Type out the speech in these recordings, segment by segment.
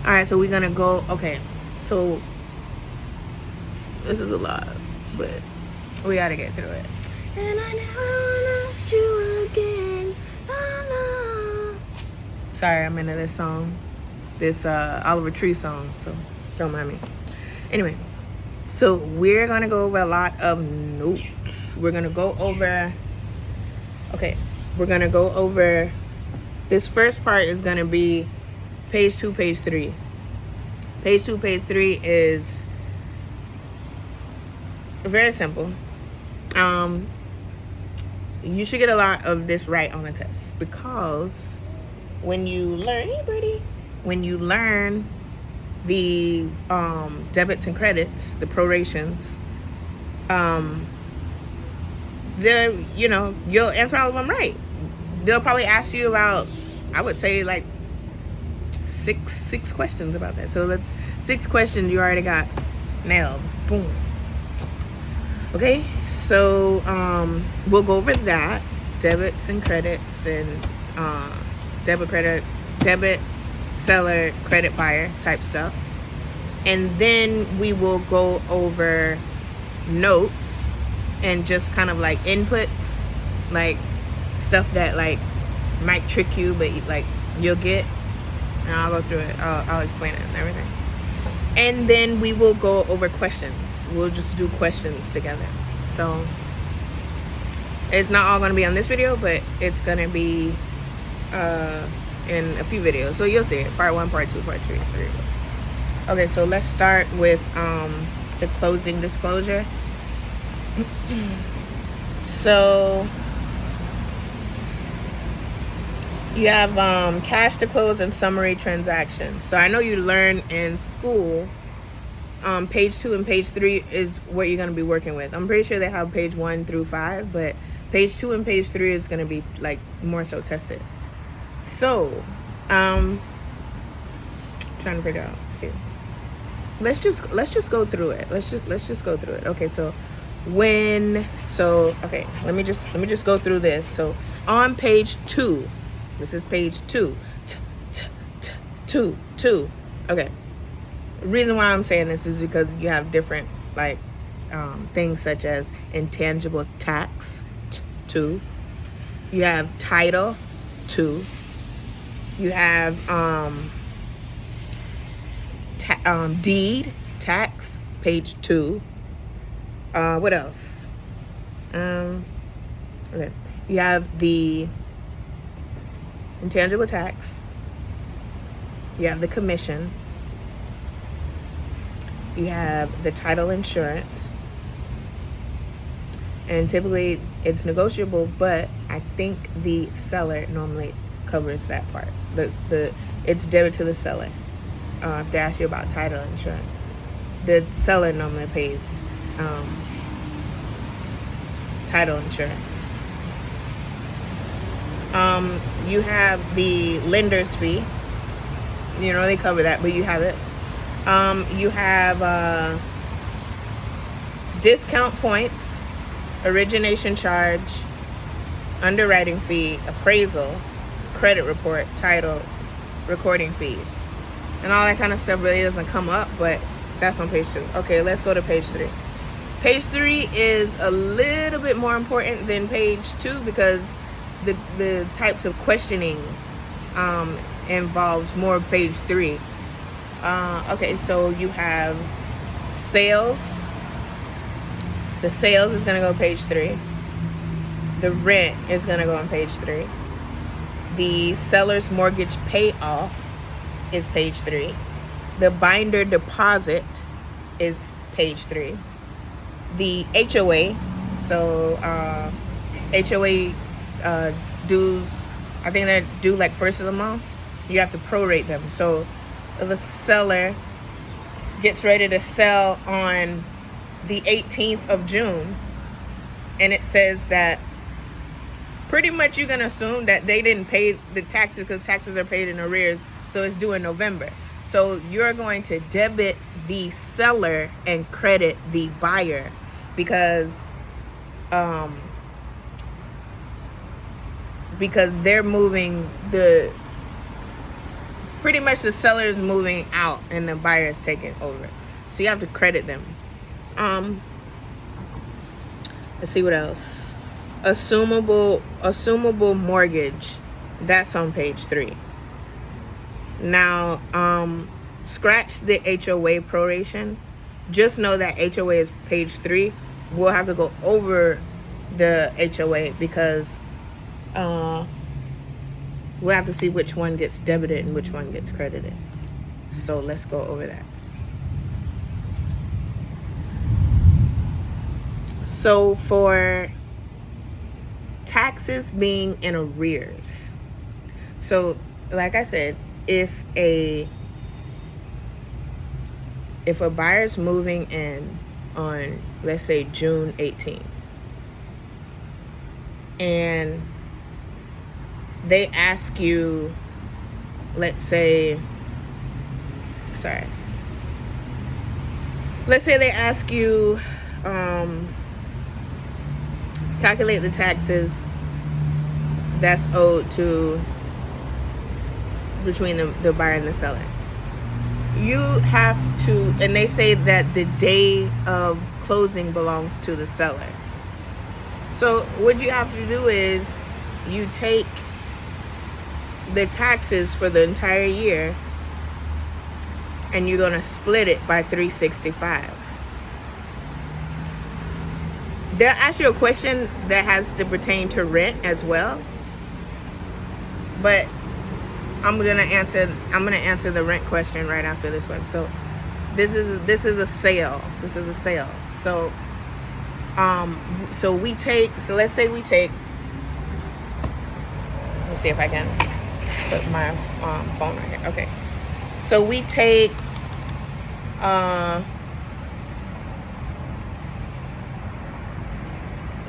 All right, so we're gonna go. Okay, so this is a lot, but we gotta get through it. And I never lost you again. Oh, no. Sorry, I'm into this song, this Oliver Tree song, so don't mind me. Anyway, so we're gonna go over a lot of notes. We're gonna go over. Okay, we're gonna go over. This first part is gonna be page 2, page 3. Page 2, page 3 is very simple. You should get a lot of this right on the test, because when you learn, hey buddy, when you learn the debits and credits, the prorations, you'll answer all of them right. They'll probably ask you about, I would say, like six questions about that. So that's 6 questions you already got nailed. Boom. Okay, so we'll go over that, debits and credits, and debit seller, credit buyer type stuff. And then we will go over notes and just kind of like inputs, like stuff that like might trick you, but like you'll get. And I'll go through it. I'll explain it and everything. And then we will go over questions. We'll just do questions together. So it's not all going to be on this video, but it's going to be in a few videos. So you'll see it. Part 1, part 2, part 3. Okay, so let's start with the closing disclosure. So you have cash to close and summary transactions. So I know you learn in school, page 2 and page 3 is what you're going to be working with. I'm pretty sure they have page 1 through 5, but page 2 and page 3 is going to be like more so tested. So, trying to figure out. See, let's just go through it. Let's just go through it. Okay, so okay, let me just go through this. So on page 2. This is page 2. 2. Okay. The reason why I'm saying this is because you have different like things such as intangible tax 2. You have title 2. You have deed tax page 2. What else? Okay. You have the intangible tax. You have the commission. You have the title insurance. And typically it's negotiable, but I think the seller normally covers that part. It's debit to the seller. If they ask you about title insurance, the seller normally pays title insurance. You have the lender's fee. You know, they cover that, but you have it. You have discount points, origination charge, underwriting fee, appraisal, credit report, title, recording fees. And all that kind of stuff really doesn't come up, but that's on page 2. Okay, let's go to page 3. Page 3 is a little bit more important than page 2 because the types of questioning involves more page 3. Okay, so you have sales. The sales is going to go page 3. The rent is going to go on page 3. The seller's mortgage payoff is page 3. The binder deposit is page 3. The HOA, so HOA dues, I think they're due like first of the month. You have to prorate them. So if a seller gets ready to sell on the 18th of June and it says that pretty much you're going to assume that they didn't pay the taxes because taxes are paid in arrears, so it's due in November. So you're going to debit the seller and credit the buyer because they're moving pretty much the seller is moving out and the buyer is taking over. So you have to credit them. Let's see what else. Assumable mortgage. That's on page 3. Now, scratch the HOA proration. Just know that HOA is page 3. We'll have to go over the HOA because we'll have to see which one gets debited and which one gets credited. So let's go over that. So for taxes being in arrears, so like I said, if a buyer's moving in on, let's say, June 18, and they ask you, let's say they ask you, calculate the taxes that's owed to between the buyer and the seller. You have to, and they say that the day of closing belongs to the seller. So what you have to do is you take the taxes for the entire year and you're going to split it by 365. They'll ask you a question that has to pertain to rent as well, but I'm gonna answer the rent question right after this one. So this is a sale. This is a sale. So let's say we take. Let me see if I can put my phone right here. Okay. So we take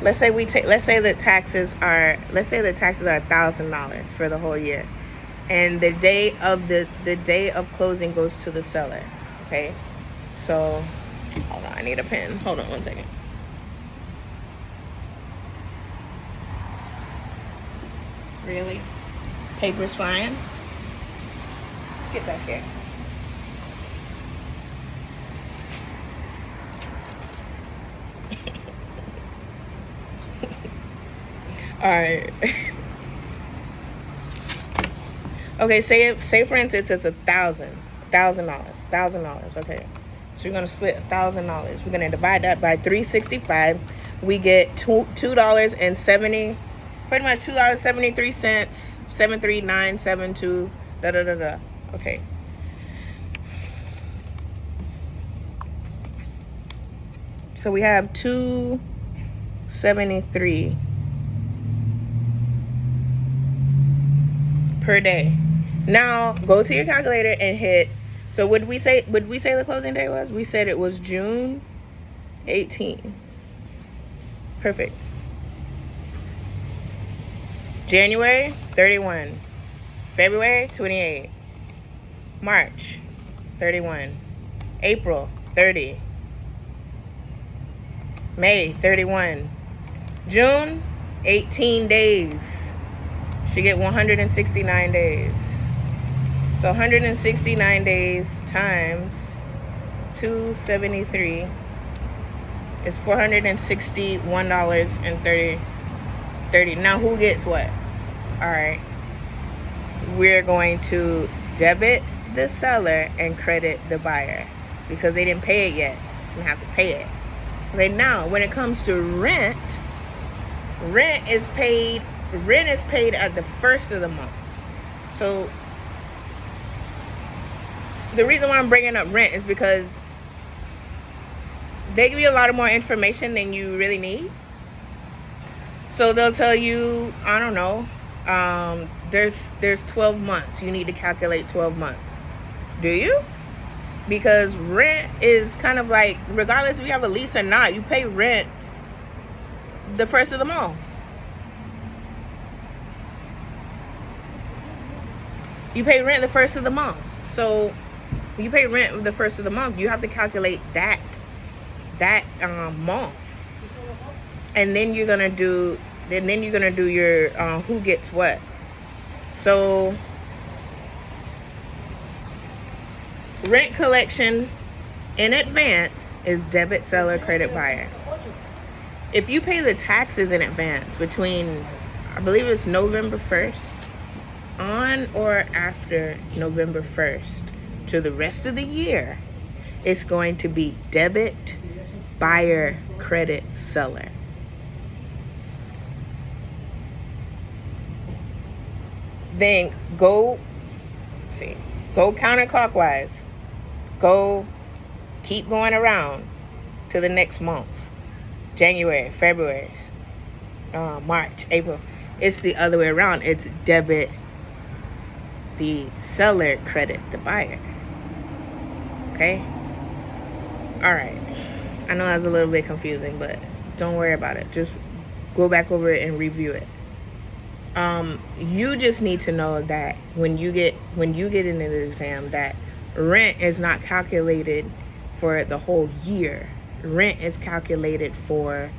let's say the taxes are $1,000 for the whole year, and the day of closing goes to the seller. Okay, so hold on, I need a pen. Hold on one second. Really? Paper's flying? Get back here. All right. Okay, say for instance it's $1,000. Okay, so you're gonna split $1,000. We're gonna divide that by 365. We get $2.70, pretty much $2.73, 73972. Okay. So we have $2.73 per day. Now go to your calculator and hit. So would we say the closing day was? We said it was June 18. Perfect. January 31, February 28, March 31, April 30, May 31, June 18 days. She get 169 days. So 169 days times 273 is $461.30. Now who gets what? All right. We're going to debit the seller and credit the buyer because they didn't pay it yet. We have to pay it. Okay, now when it comes to rent is paid at the first of the month. So the reason why I'm bringing up rent is because they give you a lot of more information than you really need. So they'll tell you, I don't know, there's 12 months. You need to calculate 12 months. Do you? Because rent is kind of like, regardless if you have a lease or not, you pay rent the first of the month. You pay rent the first of the month. So you pay rent the first of the month. You have to calculate that month, and then you're gonna do your who gets what. So Rent collection in advance is debit seller, credit buyer. If you pay the taxes in advance between, I believe it's November 1st, on or after November 1st to the rest of the year, it's going to be debit buyer, credit seller. Then go counterclockwise. Go keep going around to the next months. January, February, March, April. It's the other way around. It's debit the seller, credit the buyer. Okay? Alright. I know that's a little bit confusing, but don't worry about it. Just go back over it and review it. You just need to know that when you get into the exam, that rent is not calculated for the whole year. Rent is calculated for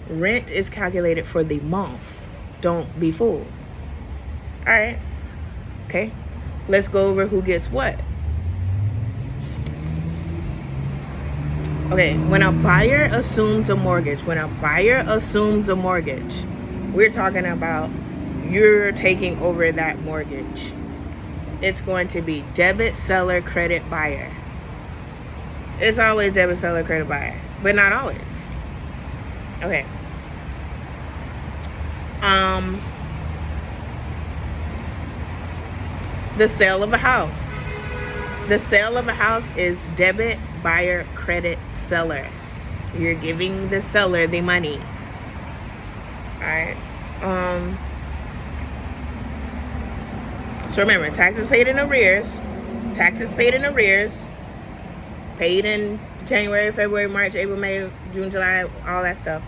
the month. Don't be fooled. All right. Okay. Let's go over who gets what. Okay, when a buyer assumes a mortgage, we're talking about you're taking over that mortgage. It's going to be debit seller, credit buyer. It's always debit seller, credit buyer, but not always. Okay. The sale of a house. The sale of a house is debit buyer, credit seller. You're giving the seller the money. Alright. So remember, taxes paid in arrears. Paid in January, February, March, April, May, June, July, all that stuff.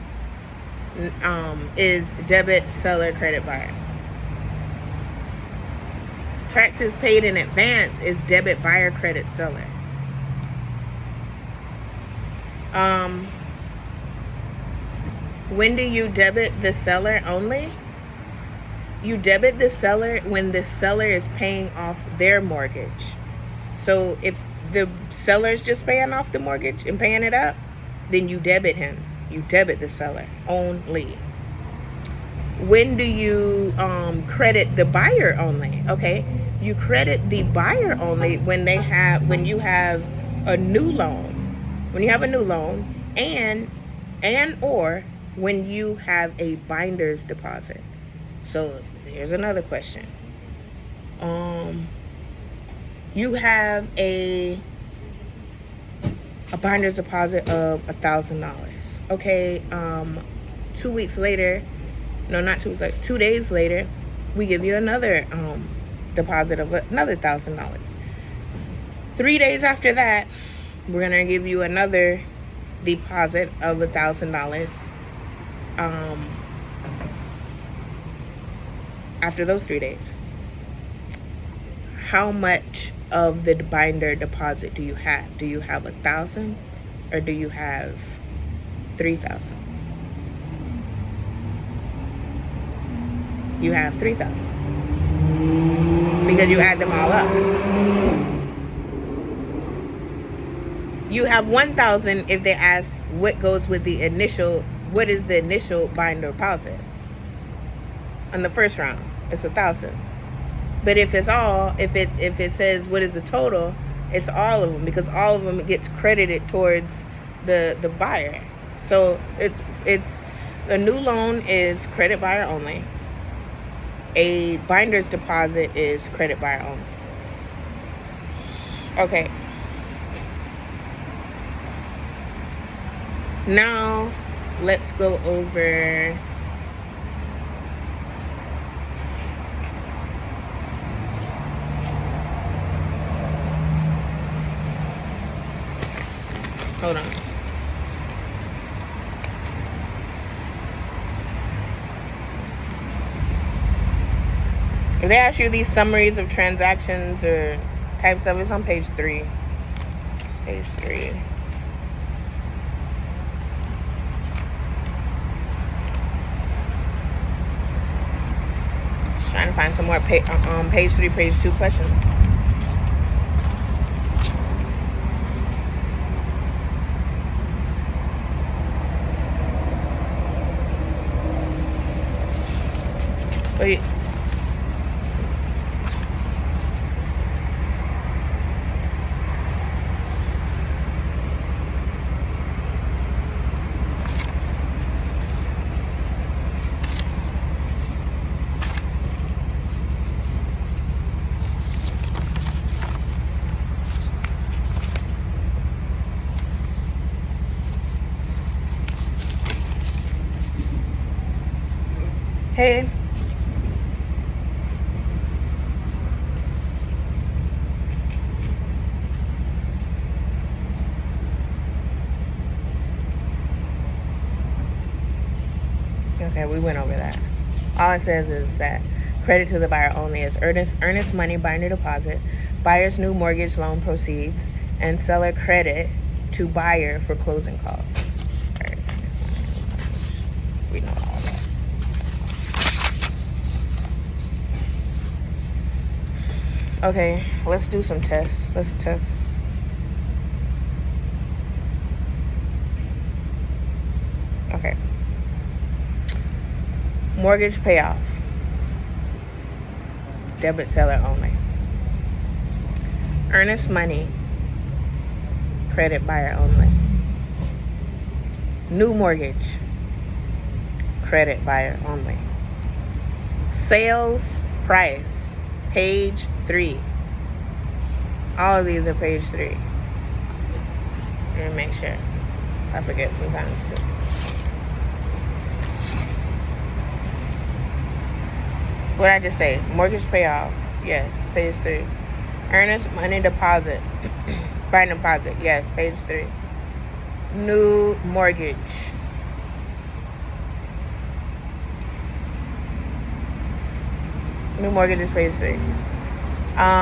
Is debit seller, credit buyer. Taxes paid in advance is debit buyer, credit seller. When do you debit the seller only? You debit the seller when the seller is paying off their mortgage. So if the seller is just paying off the mortgage and paying it up, then you debit him. You debit the seller only. When do you credit the buyer only? Okay, you credit the buyer only when you have a new loan. When you have a new loan and or when you have a binder's deposit. So here's another question. You have a binder's deposit of $1,000. Okay, 2 weeks later, no, not 2 weeks later, 2 days later, we give you another deposit of another $1,000. 3 days after that, we're gonna give you another deposit of $1,000. After those 3 days, how much of the binder deposit do you have? Do you have 1,000 or do you have 3,000? You have 3,000 because you add them all up. You have 1,000 if they ask what goes with the initial. What is the initial binder deposit? On the first round, it's 1,000. But if it's all, if it says what is the total, it's all of them, because all of them gets credited towards the buyer. So it's a new loan is credit buyer only. A binder's deposit is credit buyer only. Okay. Now let's go over hold on. If they ask you these summaries of transactions or types of, it's on page 3. Page 3. Trying to find some more page 3, page 2 questions. Hey. Okay, we went over that. All it says is that credit to the buyer only is earnest money binder deposit, buyer's new mortgage loan proceeds, and seller credit to buyer for closing costs. All right, we know all that. Okay, let's do some tests. Let's test. Okay. Mortgage payoff. Debit seller only. Earnest money. Credit buyer only. New mortgage. Credit buyer only. Sales price. Page 3. All of these are page 3. Let me make sure. I forget sometimes too. What I just say? Mortgage payoff. Yes, page 3. Earnest money deposit. Buy deposit. Yes, page 3. New mortgage. New mortgage is page 3.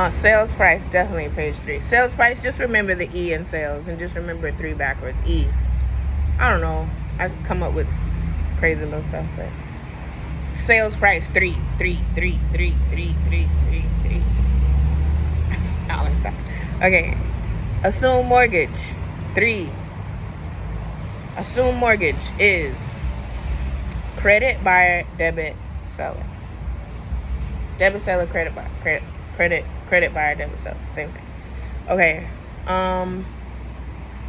Sales price, definitely page 3. Sales price, just remember the E in sales and just remember 3 backwards. E. I don't know. I come up with crazy little stuff, but sales price 3. All that stuff. Okay. Assume mortgage 3. Assume mortgage is credit buyer, debit seller. Debit seller, credit buyer, credit buyer, debit seller, same thing. Okay.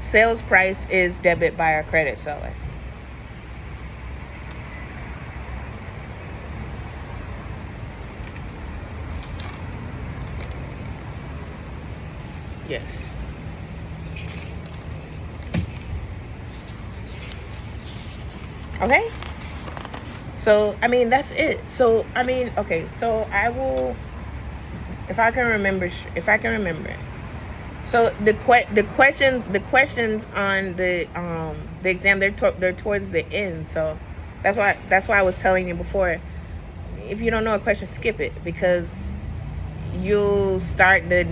Sales price is debit buyer, credit seller. Yes. Okay. So, I mean, that's it. So, I mean, okay. So, I will, if I can remember. So, the questions on the exam, they're towards the end. So, that's why I was telling you before. If you don't know a question, skip it, because you'll start to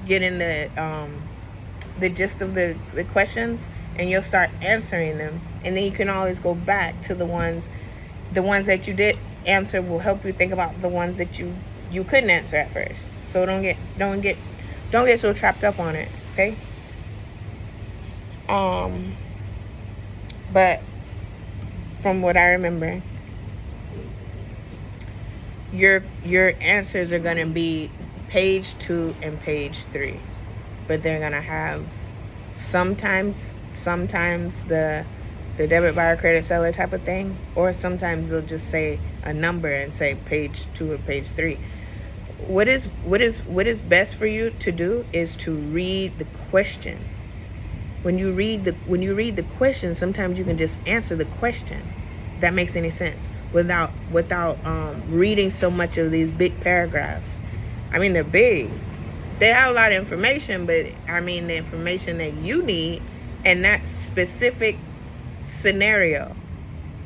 get in the gist of the questions, and you'll start answering them, and then you can always go back to the ones that you did answer. Will help you think about the ones that you couldn't answer at first. So don't get so trapped up on it, okay? But from what I remember, your answers are gonna be page 2 and page 3, but they're gonna have sometimes the debit buyer, credit seller type of thing, or sometimes they'll just say a number and say page 2 or page 3. What is best for you to do is to read the question. When you read the question, sometimes you can just answer the question. If that makes any sense, without reading so much of these big paragraphs. I mean, they're big. They have a lot of information, but I mean the information that you need in that specific scenario,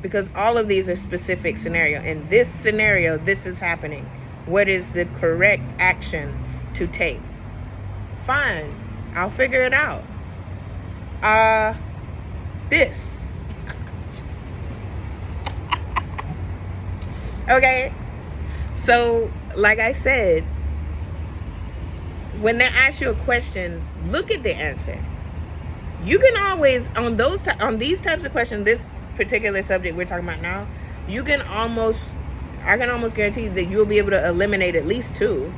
because all of these are specific scenario. In this scenario, this is happening. What is the correct action to take? Fine, I'll figure it out. This. Okay. So, like I said, when they ask you a question, look at the answer. You can always, on these types of questions, this particular subject we're talking about now, I can almost guarantee that you'll be able to eliminate at least 2,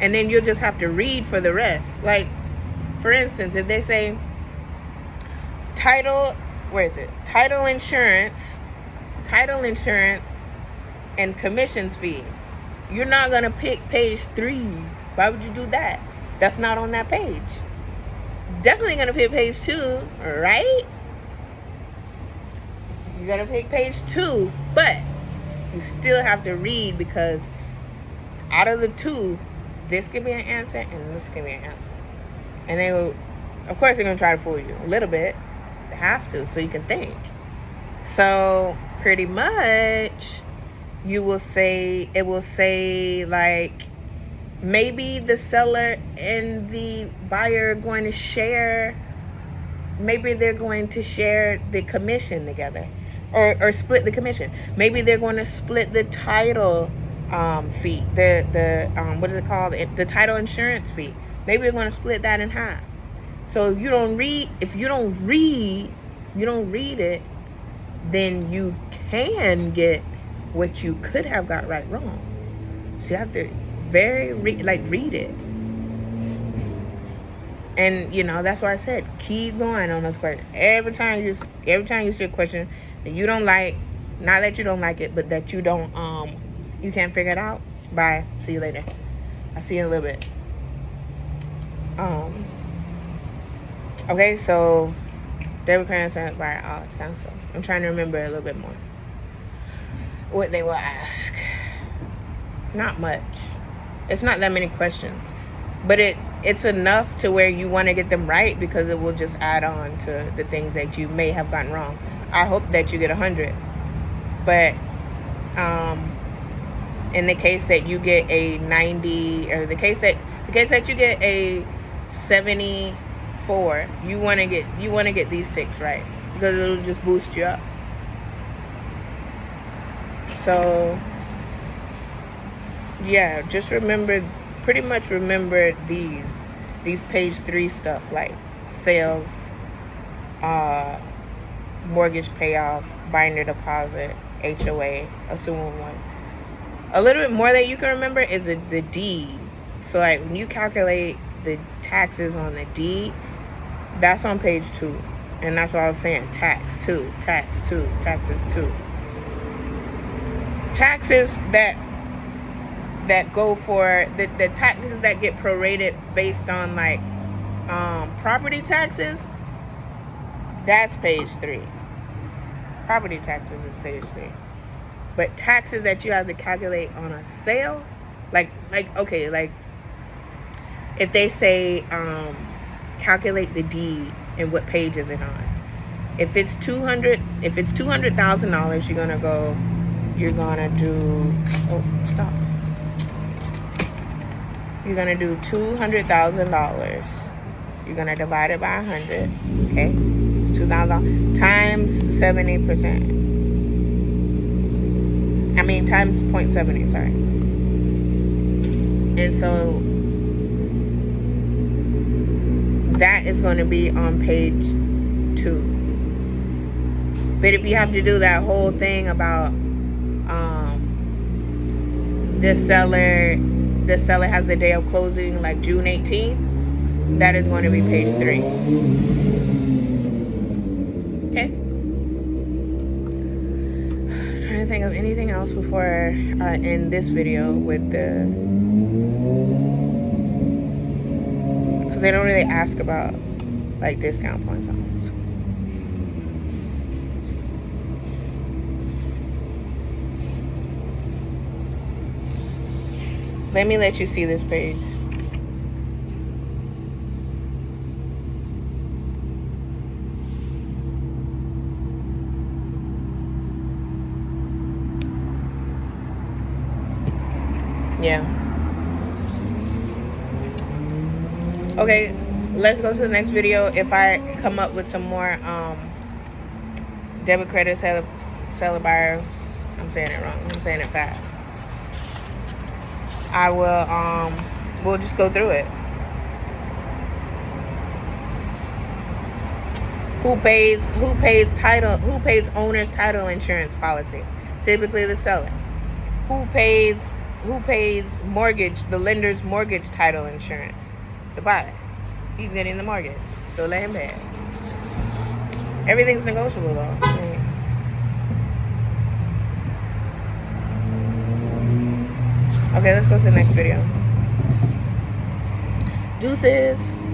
and then you'll just have to read for the rest. Like, for instance, if they say title insurance, and commissions fees, you're not gonna pick page 3. Why would you do that? That's not on that page. Definitely gonna pick page 2, right? You're gonna pick page 2, but You still have to read, because out of the two, this could be an answer and this could be an answer. And they will, of course, they're going to try to fool you a little bit. They have to, so you can think. So pretty much it will say like, maybe the seller and the buyer are going to share, maybe they're going to share the commission together, or split the commission. Maybe they're going to split the title fee, the what is it called? The title insurance fee. Maybe they're going to split that in half. So if you don't read it, then you can get what you could have got right wrong. So you have to read it. And that's why I said keep going on those questions. Every time you see a question that you don't like, not that you don't like it, but that you don't you can't figure it out, bye, see you later. I'll see you in a little bit. Okay, so debit credit sent by all it's kind of stuff. I'm trying to remember a little bit more what they will ask. Not much. It's not that many questions, but it's enough to where you want to get them right, because it will just add on to the things that you may have gotten wrong. I hope that you get 100, but in the case that you get a 90, or the case that you get a 74, you want to get these 6 right, because it'll just boost you up. So yeah, just pretty much remember these page 3 stuff, like sales, mortgage payoff, binder deposit, HOA, assuming one. A little bit more that you can remember is the deed. So like when you calculate the taxes on the deed, that's on page 2. And that's what I was saying, taxes 2. Taxes that go for the taxes that get prorated based on like property taxes, that's page 3. Property taxes is page 3. But taxes that you have to calculate on a sale, like if they say calculate the deed and what page is it on. If it's $200,000, you're gonna do You're gonna do $200,000. You're gonna divide it by 100. Okay, it's $2,000 times 70%. I mean times 0.70. Sorry. And so that is going to be on page 2. But if you have to do that whole thing about the seller has the day of closing, like June 18th, that is going to be page 3. Okay. I'm trying to think of anything else before I end this video with because they don't really ask about like discount points on homes. Let me let you see this page. Yeah. Okay, let's go to the next video. If I come up with some more debit credit seller buyer, I'm saying it wrong. I'm saying it fast. I will we'll just go through it. Who pays owner's title insurance policy? Typically the seller. Who pays mortgage, the lender's mortgage title insurance? The buyer. He's getting the mortgage, so let him pay it. Everything's negotiable though. Okay, let's go to the next video. Deuces.